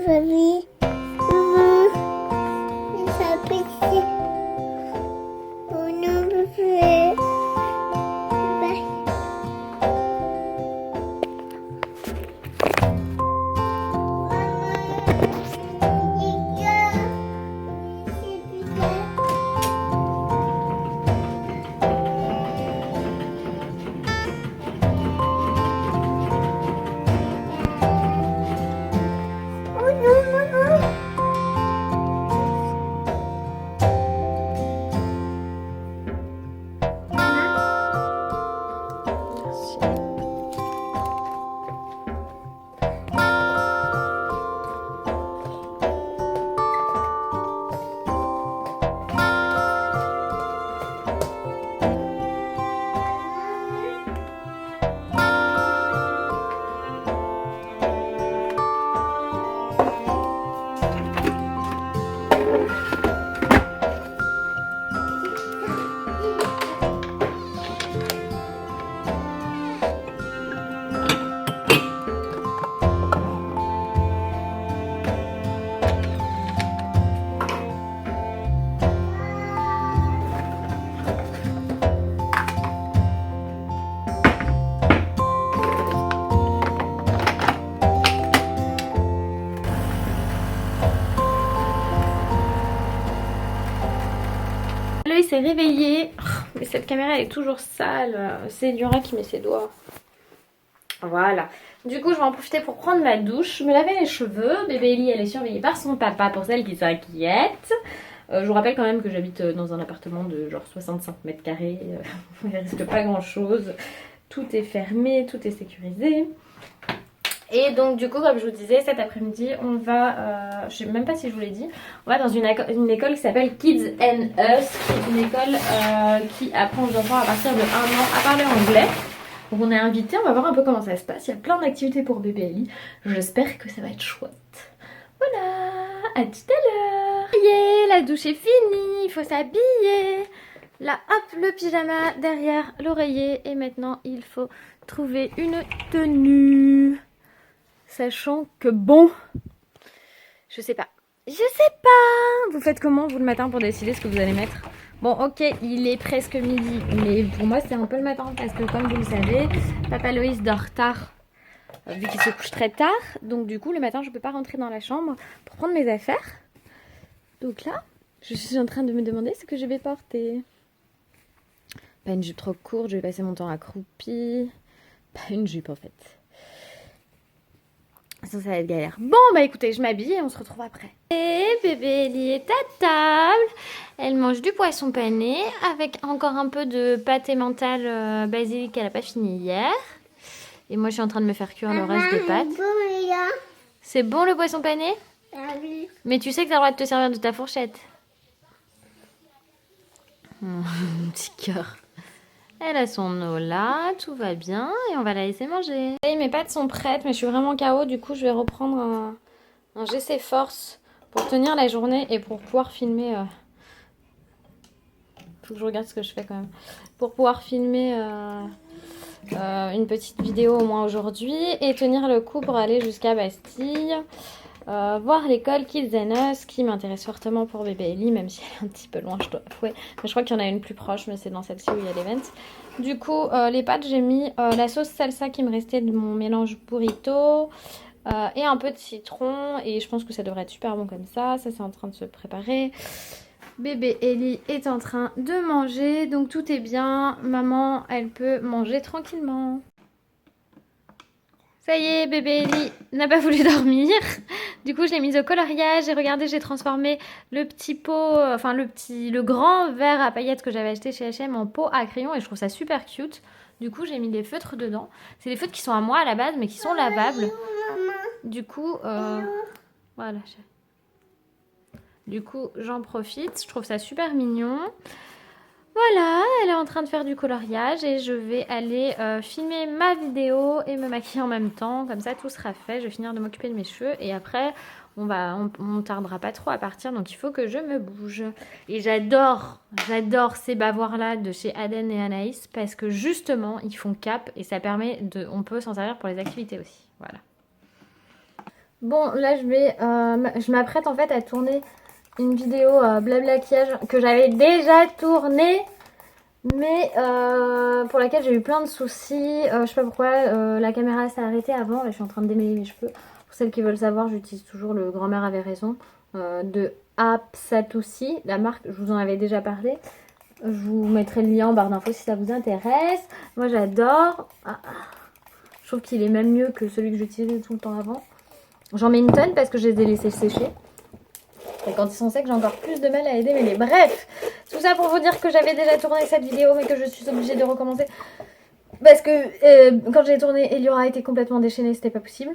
Famille. Ça pète. Oh non, bébé. Bye. Oh non, maman. Là, il s'est réveillé. Oh, mais cette caméra elle est toujours sale. C'est Dura qui met ses doigts. Voilà. Du coup, je vais en profiter pour prendre ma douche, me laver les cheveux. Bébé Ellie, elle est surveillée par son papa pour celles qui s'inquiètent. Je vous rappelle quand même que j'habite dans un appartement de genre 65 mètres carrés. Il ne risque pas grand chose. Tout est fermé, tout est sécurisé. Et donc du coup, comme je vous disais, cet après-midi on va, je sais même pas si je vous l'ai dit, on va dans une école qui s'appelle Kids and Us, qui est une école qui apprend aux enfants à partir de 1 an à parler anglais. Donc on est invité, on va voir un peu comment ça se passe, il y a plein d'activités pour bébé Ellie, j'espère que ça va être chouette. Voilà, à tout à l'heure. Ça y est, la douche est finie, il faut s'habiller. Là hop, le pyjama derrière l'oreiller et maintenant il faut trouver une tenue. Sachant que bon, je sais pas. Vous faites comment vous le matin pour décider ce que vous allez mettre? Bon ok, il est presque midi, mais pour moi c'est un peu le matin parce que comme vous le savez, Papa Loïs dort tard, vu qu'il se couche très tard. Donc du coup le matin je peux pas rentrer dans la chambre pour prendre mes affaires. Donc là, je suis en train de me demander ce que je vais porter. Pas une jupe trop courte, je vais passer mon temps accroupie. Pas une jupe en fait. Ça va être galère. Bon bah écoutez, je m'habille et on se retrouve après. Et bébé Ellie est à table. Elle mange du poisson pané avec encore un peu de pâte mentale basilic qu'elle a pas fini hier. Et moi je suis en train de me faire cuire le reste des pâtes. C'est bon le poisson pané? Ah oui. Mais tu sais que t'as le droit de te servir de ta fourchette. Mon petit cœur. Elle a son eau là, tout va bien et on va la laisser manger. Et mes pâtes sont prêtes mais je suis vraiment KO, du coup je vais reprendre un GC Force pour tenir la journée et pour pouvoir filmer... Faut que je regarde ce que je fais quand même. Pour pouvoir filmer une petite vidéo au moins aujourd'hui et tenir le coup pour aller jusqu'à Bastille. Voir l'école Kids and Us qui m'intéresse fortement pour bébé Ellie, même si elle est un petit peu loin, je dois avouer. Mais je crois qu'il y en a une plus proche, mais c'est dans celle-ci où il y a l'event. Du coup, les pâtes, j'ai mis la sauce salsa qui me restait de mon mélange burrito et un peu de citron. Et je pense que ça devrait être super bon comme ça. Ça, c'est en train de se préparer. Bébé Ellie est en train de manger, donc tout est bien. Maman, elle peut manger tranquillement. Ça y est, bébé Ellie n'a pas voulu dormir. Du coup, je l'ai mise au coloriage et regardez, j'ai transformé le petit pot, enfin le grand verre à paillettes que j'avais acheté chez H&M en pot à crayon et je trouve ça super cute. Du coup, j'ai mis des feutres dedans. C'est des feutres qui sont à moi à la base, mais qui sont lavables. Du coup, voilà. Du coup, j'en profite. Je trouve ça super mignon. Voilà, elle est en train de faire du coloriage et je vais aller filmer ma vidéo et me maquiller en même temps. Comme ça, tout sera fait. Je vais finir de m'occuper de mes cheveux et après, on tardera pas trop à partir. Donc, il faut que je me bouge. Et j'adore ces bavoirs-là de chez Aden et Anaïs parce que justement, ils font cap et ça permet on peut s'en servir pour les activités aussi. Voilà. Bon, là je m'apprête en fait à tourner une vidéo blablaquillage que j'avais déjà tournée, mais pour laquelle j'ai eu plein de soucis. Je sais pas pourquoi la caméra s'est arrêtée avant. Là, je suis en train de démêler mes cheveux. Pour celles qui veulent savoir, j'utilise toujours le grand-mère avait raison de Apsatoussi, la marque. Je vous en avais déjà parlé. Je vous mettrai le lien en barre d'infos si ça vous intéresse. Moi j'adore. Je trouve qu'il est même mieux que celui que j'utilisais tout le temps avant. J'en mets une tonne parce que je les ai laissés sécher. Et quand ils sont secs, j'ai encore plus de mal à les démêler. Bref, tout ça pour vous dire que j'avais déjà tourné cette vidéo, mais que je suis obligée de recommencer. Parce que quand j'ai tourné, Eliora était complètement déchaînée, c'était pas possible.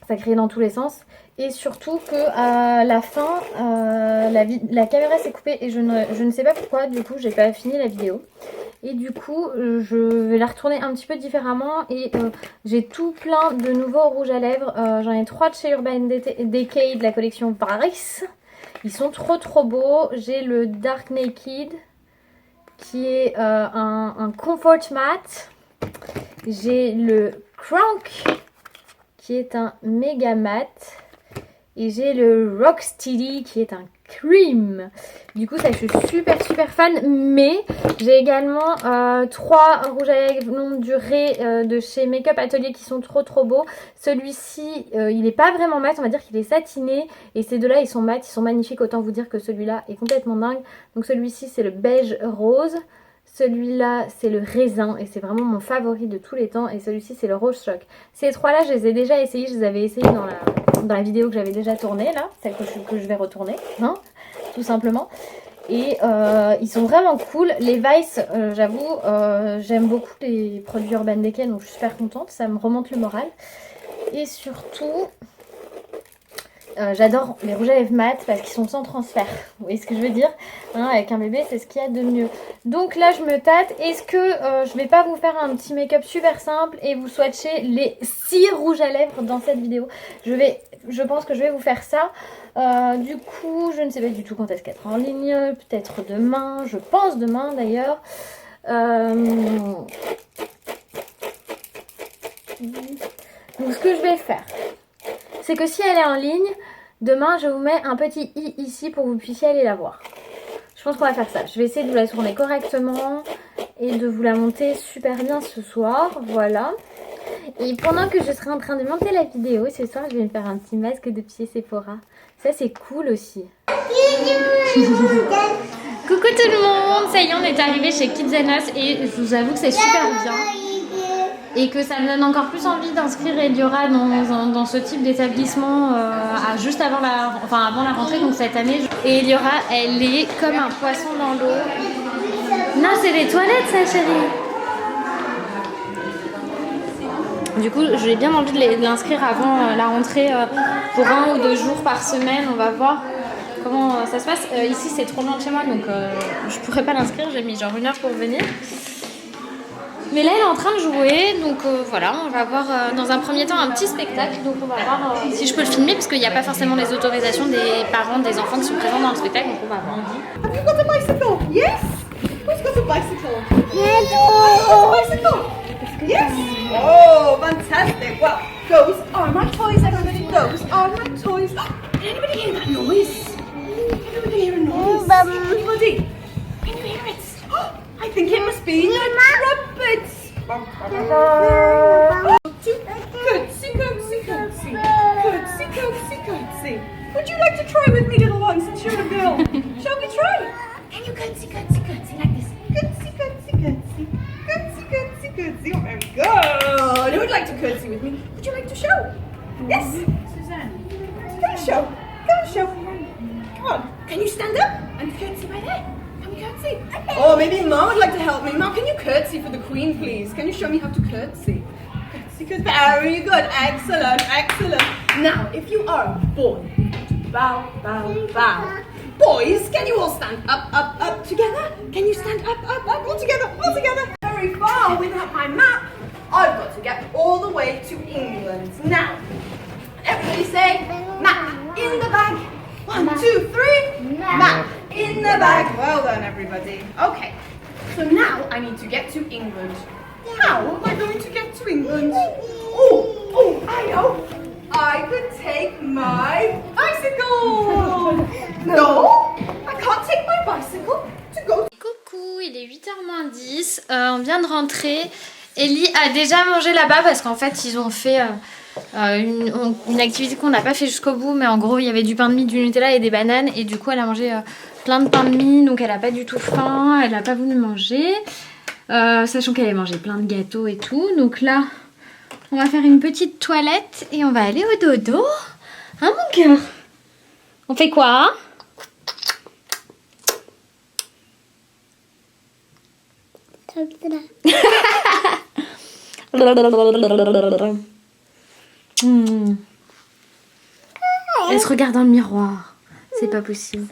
Ça criait dans tous les sens. Et surtout qu'à la fin, la caméra s'est coupée et je ne sais pas pourquoi. Du coup, j'ai pas fini la vidéo. Et du coup, je vais la retourner un petit peu différemment. Et j'ai tout plein de nouveaux rouges à lèvres. J'en ai 3 de chez Urban Decay de la collection Paris. Ils sont trop beaux. J'ai le Dark Naked qui est un Comfort Matte. J'ai le Crank qui est un méga mat. Et j'ai le Rocksteady qui est un cream. Du coup, ça, je suis super fan. Mais j'ai également 3 rouges à lèvres longue durée de chez Make Up Atelier qui sont trop beaux. Celui-ci, il n'est pas vraiment mat. On va dire qu'il est satiné. Et ces deux-là, ils sont mat. Ils sont magnifiques. Autant vous dire que celui-là est complètement dingue. Donc celui-ci, c'est le beige rose. Celui-là, c'est le raisin et c'est vraiment mon favori de tous les temps. Et celui-ci, c'est le rose choc. Ces trois-là, je les ai déjà essayés. Je les avais essayés dans la vidéo que j'avais déjà tournée, là. Celle que je vais retourner, hein, tout simplement. Et ils sont vraiment cool. Les Vice, j'avoue, j'aime beaucoup les produits Urban Decay. Donc, je suis super contente. Ça me remonte le moral. Et surtout... j'adore les rouges à lèvres mat parce qu'ils sont sans transfert. Vous voyez ce que je veux dire, hein, avec un bébé, c'est ce qu'il y a de mieux. Donc là, je me tâte. Est-ce que je vais pas vous faire un petit make-up super simple et vous swatcher les 6 rouges à lèvres dans cette vidéo? Je pense que je vais vous faire ça. Du coup, je ne sais pas du tout quand est-ce qu'elle sera en ligne. Peut-être demain. Je pense demain d'ailleurs. Donc ce que je vais faire, c'est que si elle est en ligne, demain je vous mets un petit i ici pour que vous puissiez aller la voir. Je pense qu'on va faire ça. Je vais essayer de vous la tourner correctement et de vous la monter super bien ce soir. Voilà. Et pendant que je serai en train de monter la vidéo, ce soir je vais me faire un petit masque de pied Sephora. Ça c'est cool aussi. Coucou tout le monde, ça y est, on est arrivé chez Kitzanos et je vous avoue que c'est super bien. Et que ça me donne encore plus envie d'inscrire Eliora dans ce type d'établissement juste avant la rentrée, donc cette année. Et Eliora, elle est comme un poisson dans l'eau. Non, c'est les toilettes ça chérie. Du coup, j'ai bien envie de l'inscrire avant la rentrée pour 1 ou 2 jours par semaine. On va voir comment ça se passe. Ici, c'est trop loin de chez moi, donc je pourrais pas l'inscrire. J'ai mis genre 1 heure pour venir. Mais là elle est en train de jouer, donc voilà, on va voir dans un premier temps un petit spectacle, donc on va voir si je peux le filmer parce qu'il n'y a pas forcément les autorisations des parents des enfants qui sont présents dans le spectacle, donc on va voir. Have you got a bicycle? Yes? Who's got a bicycle? Yes. Oh, a bicycle? Yes? Oh, fantastic. Well, those are my toys, everybody. Those are my toys. Can anybody hear that noise? Can anybody hear a noise? Anybody? Can you hear it? I think it must be the trumpets. Curtsy, curtsy, curtsy. Curtsy, curtsy, curtsy. Would you like to try with me, little one, since you're a girl? Shall we try? Can you curtsy, curtsy, curtsy like this? Curtsy, curtsy, curtsy. Curtsy, curtsy, curtsy. Oh, very good. Who would like to curtsy with me? Would you like to show? Yes? Suzanne. Can you show? Can you show? Come on. Can you stand up and curtsy by there? Can we curtsy? Oh, maybe Mom would like to help me. Mom, can you curtsy for the Queen, please? Can you show me how to curtsy? Curtsy, curtsy. Very good. Excellent, excellent. Now, if you are a boy, bow, bow, bow. Boys, can you all stand up, up, up together? Can you stand up, up, up, all together, all together? Very far without my map. I've got to get all the way to England. Now, everybody say, map in the bag. 1, 2, 3. Map in the bag. Well done, everybody. Okay, so now I need to get to England. How am I going to get to England? Oh, I know. I could take my bicycle. No, I can't take my bicycle to go. Coucou, il est 8h moins 10, on vient de rentrer. Ellie a déjà mangé là-bas parce qu'en fait ils ont fait une activité qu'on n'a pas fait jusqu'au bout, mais en gros il y avait du pain de mie, du Nutella et des bananes, et du coup elle a mangé plein de pain de mie, donc elle n'a pas du tout faim, elle n'a pas voulu manger, sachant qu'elle avait mangé plein de gâteaux et tout. Donc là on va faire une petite toilette et on va aller au dodo. Hein mon cœur? On fait quoi? Elle se regarde dans le miroir. C'est pas possible.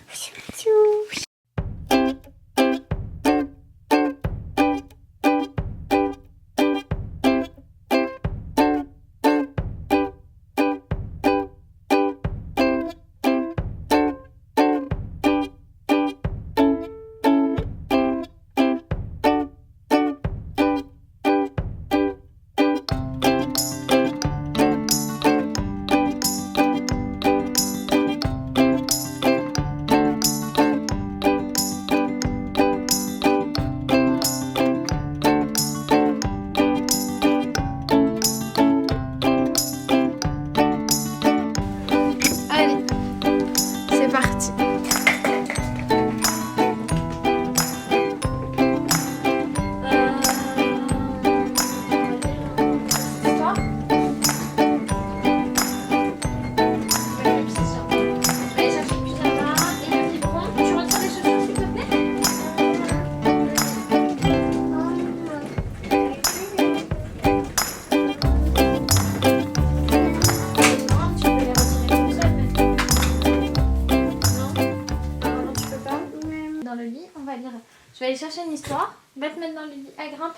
Je vais aller chercher une histoire. Va te mettre dans le lit. Ah, grimpe.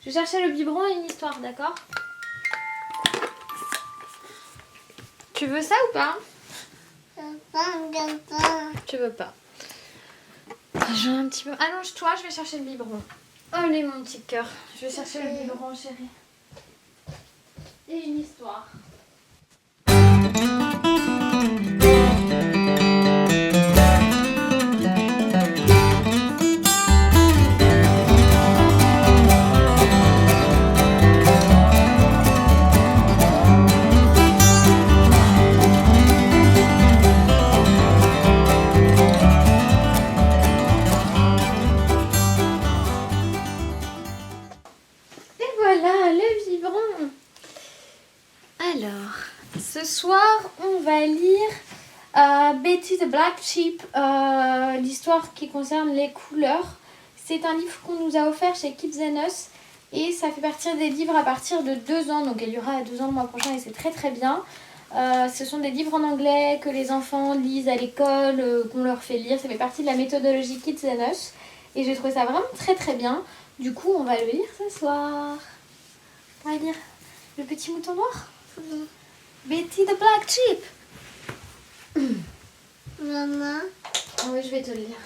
Je vais chercher le biberon et une histoire, d'accord? Tu veux ça ou pas? Tu veux pas. Je vais un petit peu. Allonge-toi, je vais chercher le biberon. Allez, mon petit cœur. Je vais chercher le biberon, chérie. Et une histoire. Alors, ce soir, on va lire Betty the Black Sheep, l'histoire qui concerne les couleurs. C'est un livre qu'on nous a offert chez Kids and Us et ça fait partie des livres à partir de 2 ans. Donc elle y aura à 2 ans le mois prochain et c'est très très bien. Ce sont des livres en anglais que les enfants lisent à l'école, qu'on leur fait lire. Ça fait partie de la méthodologie Kids and Us et j'ai trouvé ça vraiment très très bien. Du coup, on va le lire ce soir. On va lire Le Petit Mouton Noir. Betty the Black Sheep. Maman. Oui, je vais te le lire.